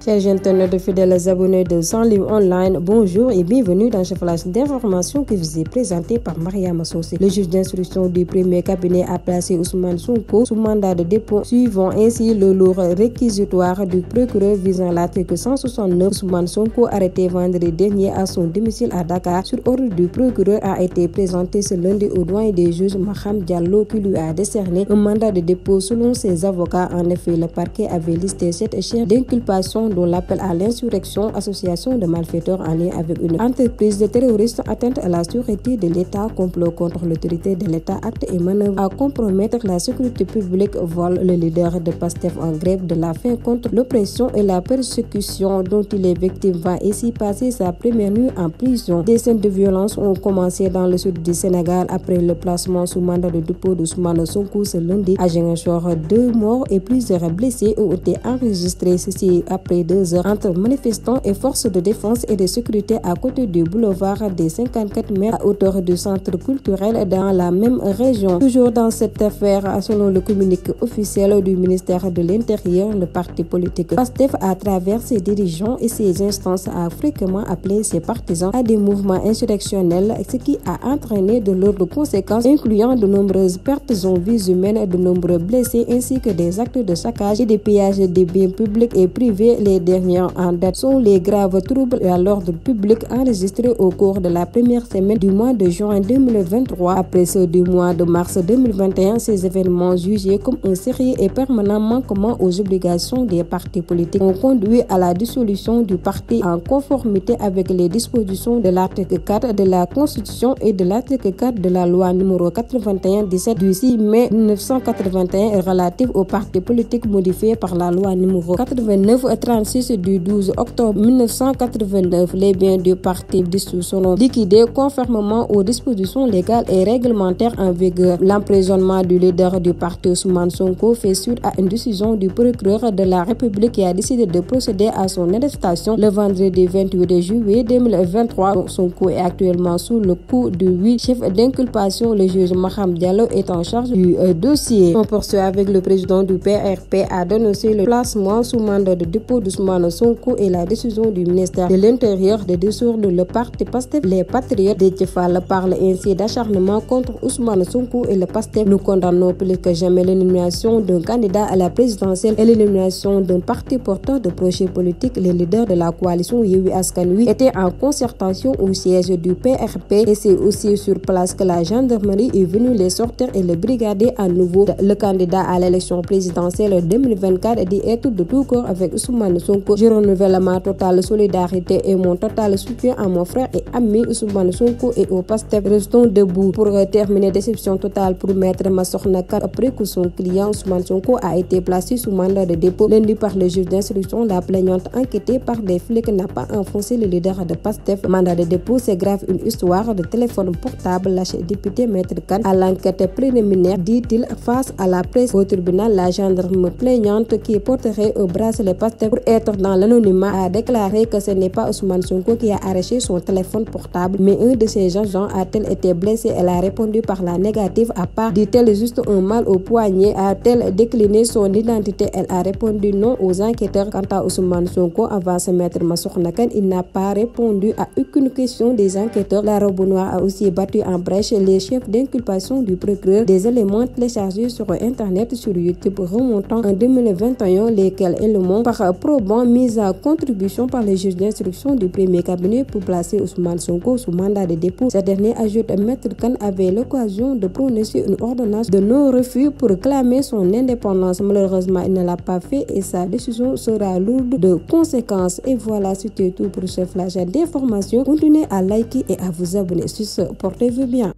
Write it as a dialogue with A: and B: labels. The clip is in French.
A: Chers internautes fidèles abonnés de Sans Livre Online, bonjour et bienvenue dans ce flash d'information qui vous est présenté par Mariama Sosé. Le juge d'instruction du premier cabinet a placé Ousmane Sonko sous mandat de dépôt, suivant ainsi le lourd réquisitoire du procureur visant l'article 169. Ousmane Sonko, arrêté vendredi dernier à son domicile à Dakar sur ordre du procureur, a été présenté ce lundi au doyen des juges Maham Diallo qui lui a décerné un mandat de dépôt selon ses avocats. En effet, le parquet avait listé 7 chefs d'inculpation dont l'appel à l'insurrection, association de malfaiteurs en lien avec une entreprise de terroristes, atteinte à la sûreté de l'État, complot contre l'autorité de l'État, acte et manœuvre à compromettre la sécurité publique, vol. Le leader de PASTEF en grève de la faim contre l'oppression et la persécution dont il est victime va ici passer sa première nuit en prison. Des scènes de violence ont commencé dans le sud du Sénégal après le placement sous mandat de dépôt d'Ousmane Sonko ce lundi à Ziguinchor. 2 morts et plusieurs blessés ont été enregistrés, ceci après 2 heures entre manifestants et forces de défense et de sécurité à côté du boulevard des 54 mai à hauteur du centre culturel dans la même région. Toujours dans cette affaire, selon le communiqué officiel du ministère de l'Intérieur, le parti politique PASTEF, à travers ses dirigeants et ses instances, a fréquemment appelé ses partisans à des mouvements insurrectionnels, ce qui a entraîné de lourdes conséquences, incluant de nombreuses pertes en vies humaines, de nombreux blessés ainsi que des actes de saccage et de pillage des biens publics et privés. Les dernières en date sont les graves troubles à l'ordre public enregistrés au cours de la première semaine du mois de juin 2023. Après ceux du mois de mars 2021, ces événements jugés comme un sérieux et permanent manquement aux obligations des partis politiques ont conduit à la dissolution du parti en conformité avec les dispositions de l'article 4 de la Constitution et de l'article 4 de la loi numéro 81-17 du 6 mai 1981 relative aux partis politiques modifiée par la loi numéro 89-36 du 12 octobre 1989. Les biens du parti dissous seront liquidés conformément aux dispositions légales et réglementaires en vigueur. L'emprisonnement du leader du parti Ousmane Sonko fait suite à une décision du procureur de la République qui a décidé de procéder à son arrestation le vendredi 28 juillet 2023. Sonko est actuellement sous le coup de 8 chefs d'inculpation. Le juge Maham Diallo est en charge du dossier. On poursuit avec le président du PRP a dénoncé le placement sous mandat de dépôt d'Ousmane Sonko et la décision du ministère de l'Intérieur de dissoudre le parti PASTEF. Les patriotes de Tchefal parlent ainsi d'acharnement contre Ousmane Sonko et le PASTEF. Nous condamnons plus que jamais l'élimination d'un candidat à la présidentielle et l'élimination d'un parti porteur de projets politiques. Les leaders de la coalition Yewwi Askan Wi étaient en concertation au siège du PRP et c'est aussi sur place que la gendarmerie est venue les sortir et les brigader à nouveau. Le candidat à l'élection présidentielle 2024 dit être de tout corps avec Ousmane Sonko. Je renouvelle ma totale solidarité et mon total soutien à mon frère et ami Ousmane Sonko et au PASTEF. Restons debout. Pour terminer, déception totale pour maître Massokhna Kane après que son client Ousmane Sonko a été placé sous mandat de dépôt lundi par le juge d'instruction. La plaignante enquêtée par des flics n'a pas enfoncé le leader de PASTEF. Mandat de dépôt, c'est grave, une histoire de téléphone portable lâché. Député maître Kane à l'enquête préliminaire, dit-il face à la presse. Au tribunal, la gendarme plaignante qui porterait un bracelet PASTEF pour être dans l'anonymat a déclaré que ce n'est pas Ousmane Sonko qui a arraché son téléphone portable, mais un de ses agents. A-t-elle été blessée? Elle a répondu par la négative. À part, dit-elle, juste un mal au poignet. A-t-elle décliné son identité? Elle a répondu non aux enquêteurs. Quant à Ousmane Sonko, avant ce maître Massokhna Kane, il n'a pas répondu à aucune question des enquêteurs. La robe noire a aussi battu en brèche les chefs d'inculpation du procureur. Des éléments téléchargés sur Internet, sur YouTube, remontant en 2021, lesquels éléments par probant mis à contribution par les juges d'instruction du premier cabinet pour placer Ousmane Sonko sous mandat de dépôt. Ce dernier ajoute maître Kane avait l'occasion de prononcer une ordonnance de non-refus pour clamer son indépendance. Malheureusement, il ne l'a pas fait et sa décision sera lourde de conséquences. Et voilà, c'était tout pour ce flash d'information. Continuez à liker et à vous abonner. Sur ce, portez-vous bien.